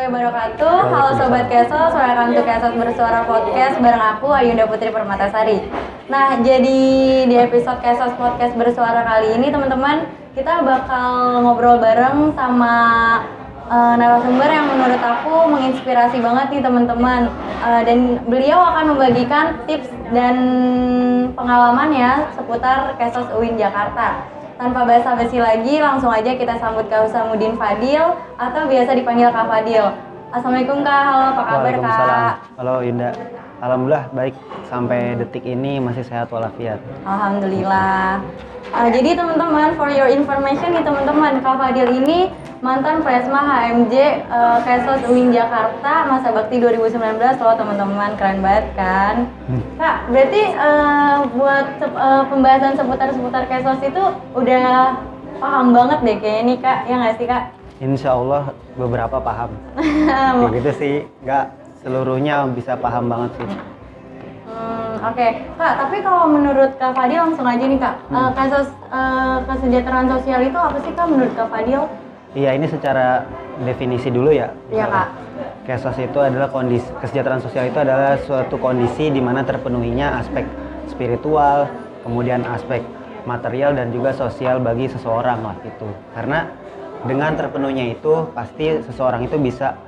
wabarakatuh. Halo Sobat Kesos, welcome to Kesos Bersuara Podcast bareng aku Ayunda Putri Permatasari. Nah, jadi di episode Kesos Podcast Bersuara kali ini teman-teman, kita bakal ngobrol bareng sama narasumber yang menurut aku menginspirasi banget nih teman-teman. Dan beliau akan membagikan tips dan pengalamannya seputar Kesos UIN Jakarta. Tanpa basa-basi lagi, langsung aja kita sambut Kak Husamuddin Fadil atau biasa dipanggil Kak Fadil. Assalamualaikum Kak, halo apa kabar Kak? Waalaikumsalam. Halo Yunda, alhamdulillah baik sampai detik ini masih sehat walafiat. Alhamdulillah. Jadi teman-teman, for your information nih teman-teman, Kak Fadil ini mantan Presma HMJ Kesos UIN Jakarta masa bakti 2019 loh teman-teman, keren banget kan? Kak, berarti buat pembahasan seputar Kesos itu udah paham banget deh kayaknya nih Kak, ya nggak sih Kak? Insya Allah beberapa paham. Kayak gitu sih, nggak seluruhnya bisa paham banget sih. Oke. Kak, tapi kalau menurut Kak Fadil langsung aja nih Kak, kasus kesejahteraan sosial itu apa sih Kak menurut Kak Fadil? Iya, ini secara definisi dulu ya. Iya Kak. Kesos itu adalah kondisi, kesejahteraan sosial itu adalah suatu kondisi di mana terpenuhinya aspek spiritual, kemudian aspek material dan juga sosial bagi seseorang lah itu. Karena dengan terpenuhnya itu pasti seseorang itu bisa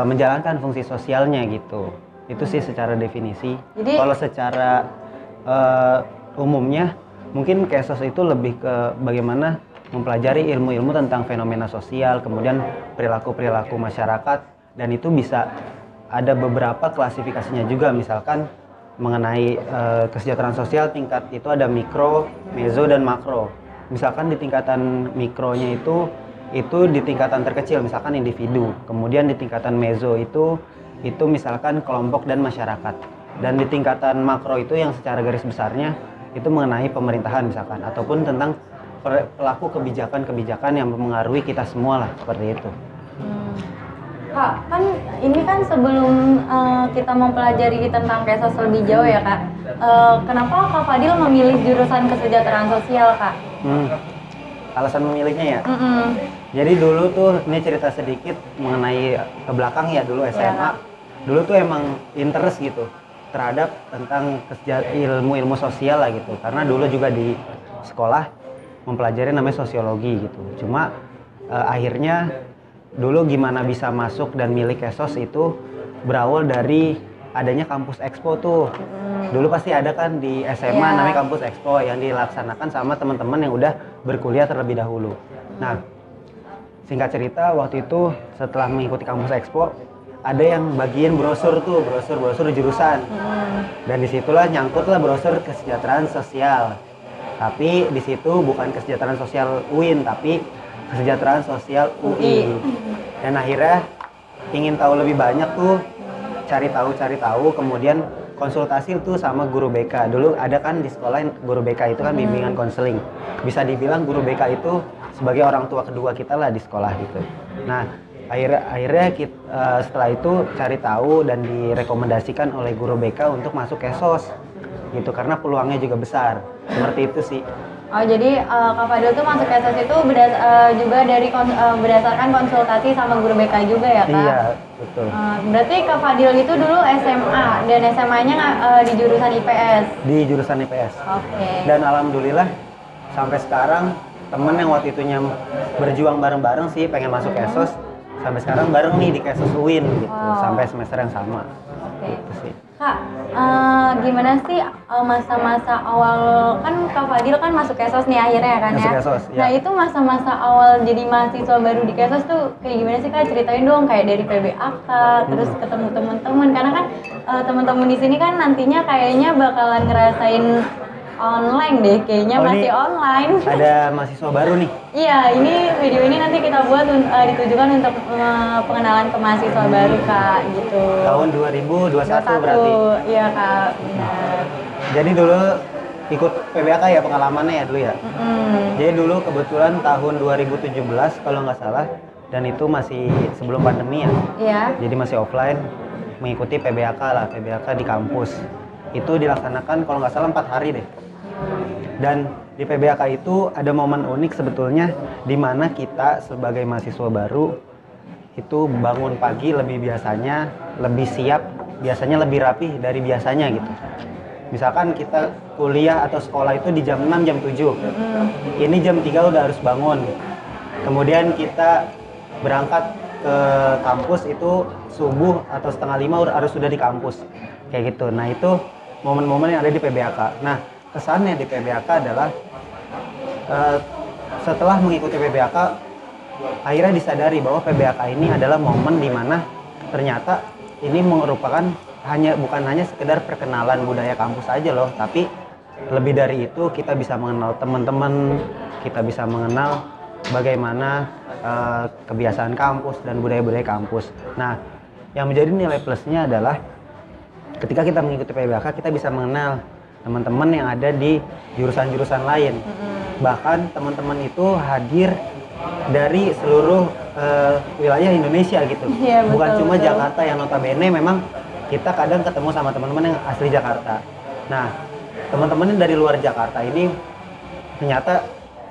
menjalankan fungsi sosialnya gitu. Itu sih secara definisi. Jadi, kalau secara umumnya mungkin Kesos itu lebih ke bagaimana mempelajari ilmu-ilmu tentang fenomena sosial, kemudian perilaku-perilaku masyarakat, dan itu bisa ada beberapa klasifikasinya juga, misalkan mengenai kesejahteraan sosial tingkat itu ada mikro, mezo, dan makro. Misalkan di tingkatan mikronya itu di tingkatan terkecil, misalkan individu. Kemudian di tingkatan mezo itu misalkan kelompok dan masyarakat. Dan di tingkatan makro itu yang secara garis besarnya itu mengenai pemerintahan misalkan, ataupun tentang pelaku kebijakan-kebijakan yang mempengaruhi kita semua lah, seperti itu. Kak, kan ini kan sebelum kita mempelajari tentang Kesos lebih jauh ya Kak, kenapa Kak Fadil memilih jurusan kesejahteraan sosial Kak? Alasan memilihnya ya? Jadi dulu tuh, ini cerita sedikit mengenai ke belakang ya, dulu SMA. Dulu tuh emang interest gitu terhadap tentang ilmu-ilmu sosial lah gitu. Karena dulu juga di sekolah mempelajari namanya sosiologi gitu. Cuma akhirnya dulu gimana bisa masuk dan milih Kesos itu berawal dari adanya kampus expo tuh. Dulu pasti ada kan di SMA namanya kampus expo yang dilaksanakan sama teman-teman yang udah berkuliah terlebih dahulu. Nah, singkat cerita waktu itu setelah mengikuti kampus expo ada yang bagian brosur jurusan. Dan disitulah nyangkutlah brosur kesejahteraan sosial. Tapi di situ bukan kesejahteraan sosial UIN, tapi kesejahteraan sosial UI. Dan akhirnya ingin tahu lebih banyak tuh, cari tahu, kemudian konsultasi tuh sama guru BK. Dulu ada kan di sekolah guru BK itu kan bimbingan konseling. Bisa dibilang guru BK itu sebagai orang tua kedua kita lah di sekolah gitu. Nah, akhirnya kita, setelah itu cari tahu dan direkomendasikan oleh guru BK untuk masuk Kesos gitu, karena peluangnya juga besar. Seperti itu sih. Oh, jadi Kak Fadil tuh masuk Kesos itu juga dari berdasarkan konsultasi sama guru BK juga ya Kak? Iya, betul. Berarti Kak Fadil itu dulu SMA dan SMA-nya di jurusan IPS? Di jurusan IPS. Oke. Dan alhamdulillah sampai sekarang temen yang waktu itunya berjuang bareng-bareng sih pengen masuk Kesos, sampai sekarang bareng nih di Kesos UIN gitu, sampai semester yang sama. Oke. Gitu sih. Kak, gimana sih masa-masa awal, kan Kak Fadil kan masuk Kesos nih akhirnya kan masuk ya? Kesos, ya. Nah itu masa-masa awal jadi mahasiswa baru di Kesos tuh kayak gimana sih Kak? Ceritain dong, kayak dari PBAK, terus ketemu teman-teman, karena kan teman-teman di sini kan nantinya kayaknya bakalan ngerasain online deh, kayaknya masih online. Ada mahasiswa baru nih? Iya, ini video ini nanti kita buat ditujukan untuk pengenalan ke mahasiswa baru Kak, gitu. Tahun 2021 berarti? Iya Kak, benar. Jadi dulu ikut PBAK ya pengalamannya ya dulu ya? Jadi dulu kebetulan tahun 2017 kalau nggak salah, dan itu masih sebelum pandemi ya? Iya. Jadi masih offline, mengikuti PBAK lah, PBAK di kampus. Itu dilaksanakan kalau nggak salah 4 hari deh. Dan di PBAK itu ada momen unik sebetulnya, di mana kita sebagai mahasiswa baru itu bangun pagi lebih siap, biasanya lebih rapi dari biasanya gitu. Misalkan kita kuliah atau sekolah itu di jam 6, jam 7. Ini jam 3 udah harus bangun. Kemudian kita berangkat ke kampus itu subuh atau setengah 5 harus sudah di kampus. Kayak gitu. Nah, itu momen-momen yang ada di PBAK. Nah, kesannya di PBAK adalah setelah mengikuti PBAK, akhirnya disadari bahwa PBAK ini adalah momen di mana ternyata ini merupakan bukan hanya sekedar perkenalan budaya kampus aja loh, tapi lebih dari itu kita bisa mengenal teman-teman, kita bisa mengenal bagaimana kebiasaan kampus dan budaya-budaya kampus. Nah, yang menjadi nilai plusnya adalah ketika kita mengikuti PBAK, kita bisa mengenal teman-teman yang ada di jurusan-jurusan lain. Bahkan teman-teman itu hadir dari seluruh wilayah Indonesia gitu. Iya, bukan betul, cuma betul. Jakarta yang notabene memang kita kadang ketemu sama teman-teman yang asli Jakarta. Nah, teman-teman dari luar Jakarta ini ternyata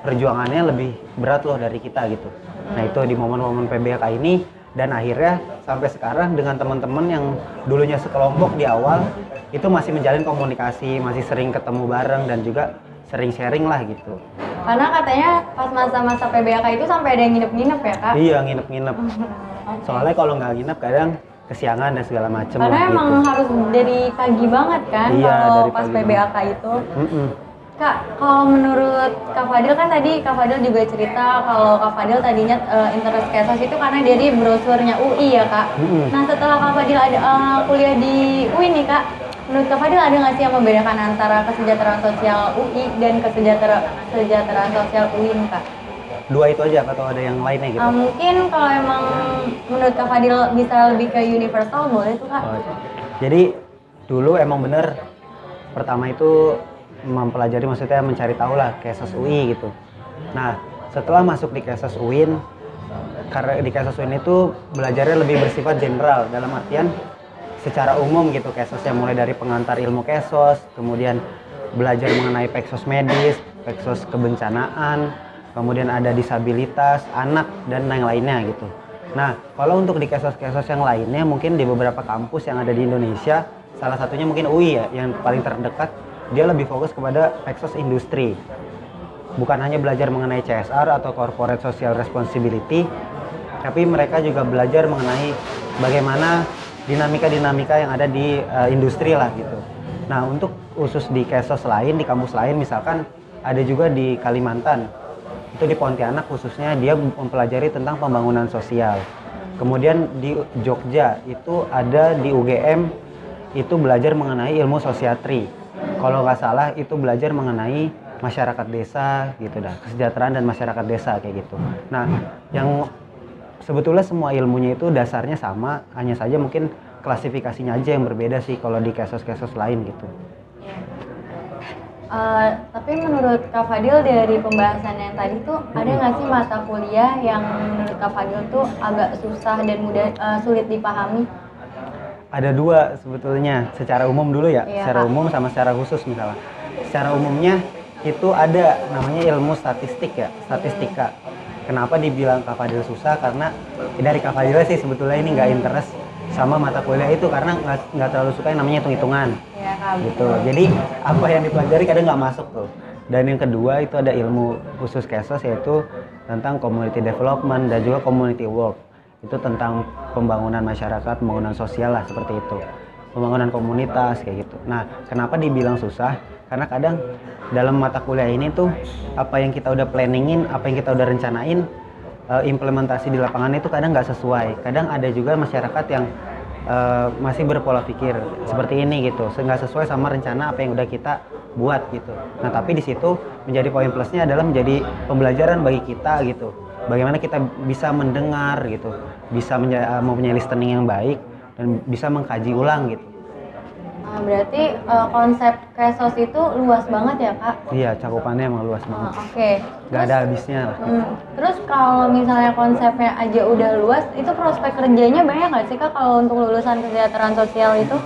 perjuangannya lebih berat loh dari kita gitu. Nah, itu di momen-momen PBAK ini, dan akhirnya sampai sekarang dengan teman-teman yang dulunya sekelompok di awal itu masih menjalin komunikasi, masih sering ketemu bareng dan juga sering sharing lah gitu. Karena katanya pas masa-masa PBAK itu sampai ada yang nginep-nginep ya, Kak? Iya, nginep-nginep. Soalnya kalau nggak nginep kadang kesiangan dan segala macem Karena lah emang gitu. harus dari pagi banget kan Iya, kalau dari pas pagi PBAK itu. Mm-mm. Kak, kalau menurut Kak Fadil kan tadi Kak Fadil juga cerita kalau Kak Fadil tadinya interest Kesos itu karena dari brosurnya UI ya, Kak. Nah, setelah Kak Fadil ada kuliah di UI nih, Kak, menurut Kak Fadil ada nggak sih yang membedakan antara kesejahteraan sosial UI dan kesejahteraan sosial UIN, Kak? Dua itu aja atau ada yang lainnya gitu? Mungkin kalau emang menurut Kak Fadil bisa lebih ke universal boleh tuh, Kak. Jadi dulu emang bener pertama itu mempelajari, maksudnya mencari tahu lah Kesos UI gitu. Nah, setelah masuk di Kesos UIN, karena di Kesos UIN itu belajarnya lebih bersifat general, dalam artian secara umum gitu Kesosnya, mulai dari pengantar ilmu Kesos, kemudian belajar mengenai Peksos medis, Peksos kebencanaan, kemudian ada disabilitas, anak, dan yang lainnya gitu. Nah, kalau untuk di Kesos-Kesos yang lainnya mungkin di beberapa kampus yang ada di Indonesia, salah satunya mungkin UI ya, yang paling terdekat, dia lebih fokus kepada Peksos industri. Bukan hanya belajar mengenai CSR atau Corporate Social Responsibility, tapi mereka juga belajar mengenai bagaimana dinamika-dinamika yang ada di industri lah gitu. Nah, untuk khusus di Kesos lain, di kampus lain misalkan ada juga di Kalimantan. Itu di Pontianak khususnya dia mempelajari tentang pembangunan sosial. Kemudian di Jogja itu ada di UGM itu belajar mengenai ilmu sosiatri. Kalau nggak salah itu belajar mengenai masyarakat desa gitu dah, kesejahteraan dan masyarakat desa kayak gitu. Nah, yang sebetulnya semua ilmunya itu dasarnya sama, hanya saja mungkin klasifikasinya aja yang berbeda sih kalau di Kesos-Kesos lain gitu. Tapi menurut Kak Fadil dari pembahasan yang tadi tuh ada nggak sih mata kuliah yang menurut Kak Fadil tuh agak susah dan sulit dipahami? Ada dua sebetulnya, secara umum dulu ya, Iya, secara Kak. umum sama secara khusus misalnya. Secara umumnya itu ada namanya ilmu statistik ya, statistika. Kenapa dibilang Kak Fadil susah? Karena dari Kak Fadil sih sebetulnya ini nggak interest sama mata kuliah itu karena nggak terlalu suka yang namanya hitung-hitungan. Iya, Kak. Gitu. Jadi apa yang dipelajari kadang nggak masuk tuh. Dan yang kedua itu ada ilmu khusus Kesos yaitu tentang community development dan juga community work. Itu tentang pembangunan masyarakat, pembangunan sosial lah seperti itu. Pembangunan komunitas kayak gitu. Nah, kenapa dibilang susah? Karena kadang dalam mata kuliah ini tuh apa yang kita udah planningin, apa yang kita udah rencanain, implementasi di lapangan itu kadang nggak sesuai. Kadang ada juga masyarakat yang masih berpola pikir seperti ini gitu, nggak sesuai sama rencana apa yang udah kita buat gitu. Nah, tapi di situ menjadi poin plusnya adalah menjadi pembelajaran bagi kita gitu. Bagaimana kita bisa mendengar gitu, bisa mempunyai listening yang baik dan bisa mengkaji ulang gitu. Berarti konsep Kesos itu luas banget ya, Kak? Iya, cakupannya emang luas banget. Oke. Gak ada habisnya lah. Terus kalau misalnya konsepnya aja udah luas, itu prospek kerjanya banyak nggak sih, Kak, kalau untuk lulusan kesejahteraan sosial itu?